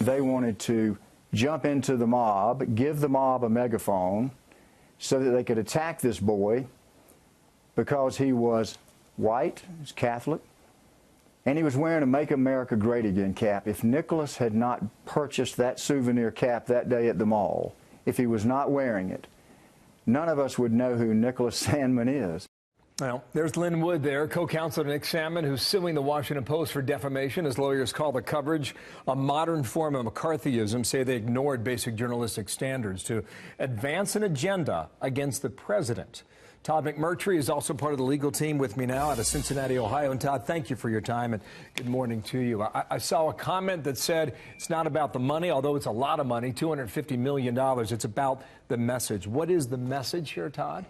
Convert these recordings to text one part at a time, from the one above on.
They wanted to jump into the mob, give the mob a megaphone so that they could attack this boy because he was white, he was Catholic, and he was wearing a Make America Great Again cap. If Nicholas had not purchased that souvenir cap that day at the mall, if he was not wearing it, none of us would know who Nicholas Sandmann is. Well, there's Lynn Wood there, co-counsel Nick Sandmann, who's suing the Washington Post for defamation. His lawyers call the coverage a modern form of McCarthyism, say they ignored basic journalistic standards to advance an agenda against the president. Todd McMurty is also part of the legal team with me now out of Cincinnati, Ohio. And Todd, thank you for your time and good morning to you. I saw a comment that said it's not about the money, although it's a lot of money, $250 million. It's about the message. What is the message here, Todd?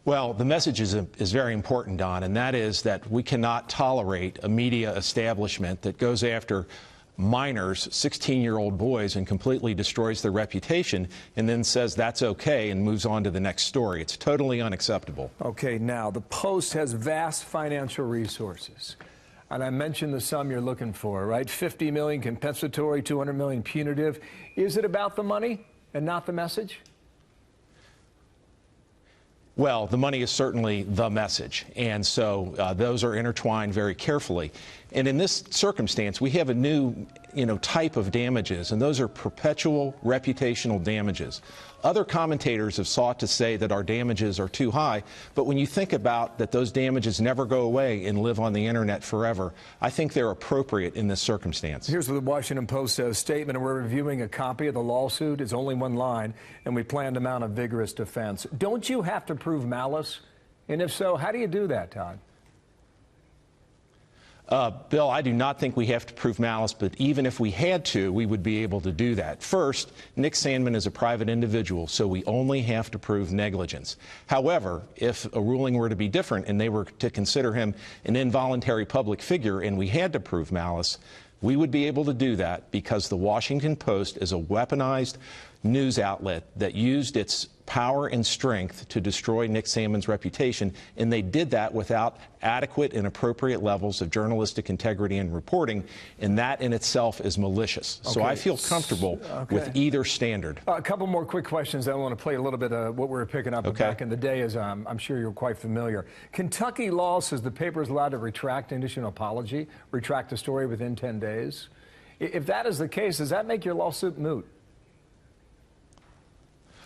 Well, the message is very important, Don, and that is that we cannot tolerate a media establishment that goes after minors, 16-year-old boys, and completely destroys their reputation and then says that's okay and moves on to the next story. It's totally unacceptable. Okay, now, the Post has vast financial resources. And I mentioned the sum you're looking for, right? $50 million compensatory, $200 million punitive. Is it about the money and not the message? Well, the money is certainly the message, and so those are intertwined very carefully. And in this circumstance, we have a new, type of damages, and those are perpetual reputational damages. Other commentators have sought to say that our damages are too high, but when you think about that those damages never go away and live on the internet forever, I think they're appropriate in this circumstance. Here's what the Washington Post says. Statement, and we're reviewing a copy of the lawsuit. It's only one line, and we plan to mount a vigorous defense. Don't you have to prove malice? And if so, how do you do that, Todd? Bill, I do not think we have to prove malice, but even if we had to, we would be able to do that. First, Nick Sandmann is a private individual, so we only have to prove negligence. However, if a ruling were to be different and they were to consider him an involuntary public figure and we had to prove malice, we would be able to do that because the Washington Post is a weaponized news outlet that used its power and strength to destroy Nick Sandmann's reputation, and they did that without adequate and appropriate levels of journalistic integrity and reporting, and that in itself is malicious. Okay. So I feel comfortable with either standard. A couple more quick questions. I want to play a little bit of what we were picking up back in the day, as I'm sure you're quite familiar. Kentucky law says the paper is allowed to retract and issue an apology, retract a story within 10 days. If that is the case, does that make your lawsuit moot?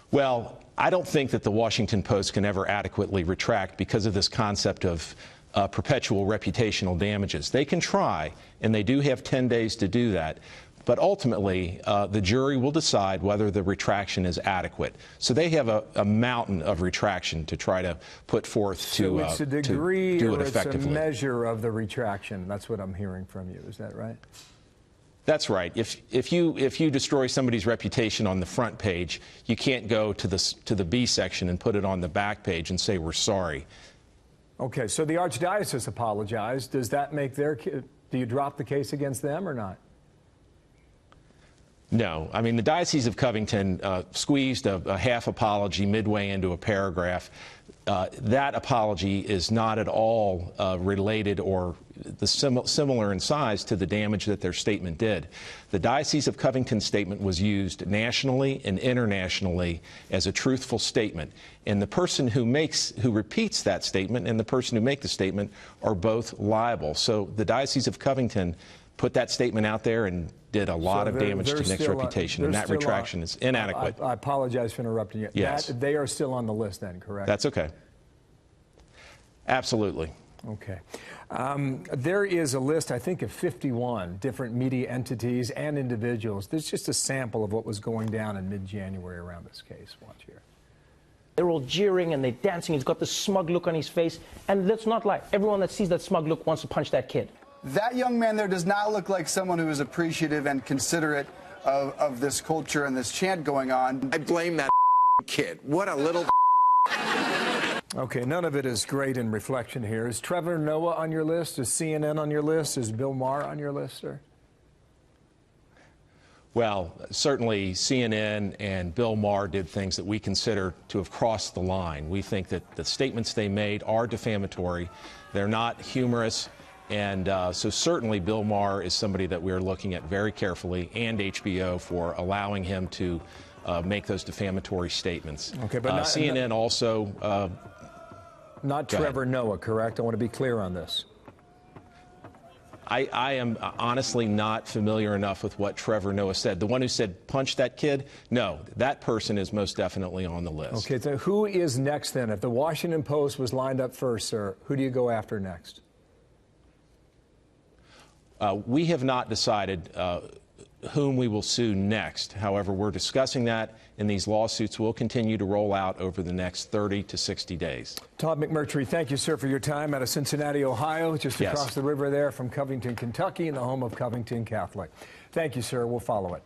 Well, I don't think that the Washington Post can ever adequately retract because of this concept of perpetual reputational damages. They can try, and they do have 10 days to do that, but ultimately the jury will decide whether the retraction is adequate. So they have a mountain of retraction to try to put forth so it's a degree to do or it effectively. It's a measure of the retraction. That's what I'm hearing from you. Is that right? That's right. If you destroy somebody's reputation on the front page, you can't go to the B section and put it on the back page and say we're sorry. Okay, so the Archdiocese apologized. Does that make do you drop the case against them or not? No. I mean, the Diocese of Covington squeezed a half apology midway into a paragraph. That apology is not at all related or similar in size to the damage that their statement did. The Diocese of Covington statement was used nationally and internationally as a truthful statement, and the person who repeats that statement and the person who makes the statement are both liable. So the Diocese of Covington put that statement out there and did a lot of damage to Nick's reputation, and that retraction is inadequate. I apologize for interrupting you. Yes. They are still on the list then, correct? That's okay. Absolutely. Okay. There is a list, I think, of 51 different media entities and individuals. There's just a sample of what was going down in mid-January around this case. Watch here. They're all jeering and they're dancing. He's got this smug look on his face. And let's not lie. Everyone that sees that smug look wants to punch that kid. That young man there does not look like someone who is appreciative and considerate of this culture and this chant going on. I blame that kid. What a little... Okay, none of it is great in reflection here. Is Trevor Noah on your list? Is CNN on your list? Is Bill Maher on your list, sir? Well, certainly CNN and Bill Maher did things that we consider to have crossed the line. We think that the statements they made are defamatory. They're not humorous. And so certainly Bill Maher is somebody that we're looking at very carefully, and HBO for allowing him to make those defamatory statements. Okay, but CNN also... not Trevor Noah, correct? I want to be clear on this. I am honestly not familiar enough with what Trevor Noah said. The one who said, punch that kid? No, that person is most definitely on the list. Okay, so who is next then? If the Washington Post was lined up first, sir, who do you go after next? We have not decided whom we will sue next. However, we're discussing that, and these lawsuits will continue to roll out over the next 30 to 60 days. Todd McMurty, thank you, sir, for your time out of Cincinnati, Ohio, just across the river there from Covington, Kentucky, in the home of Covington Catholic. Thank you, sir. We'll follow it.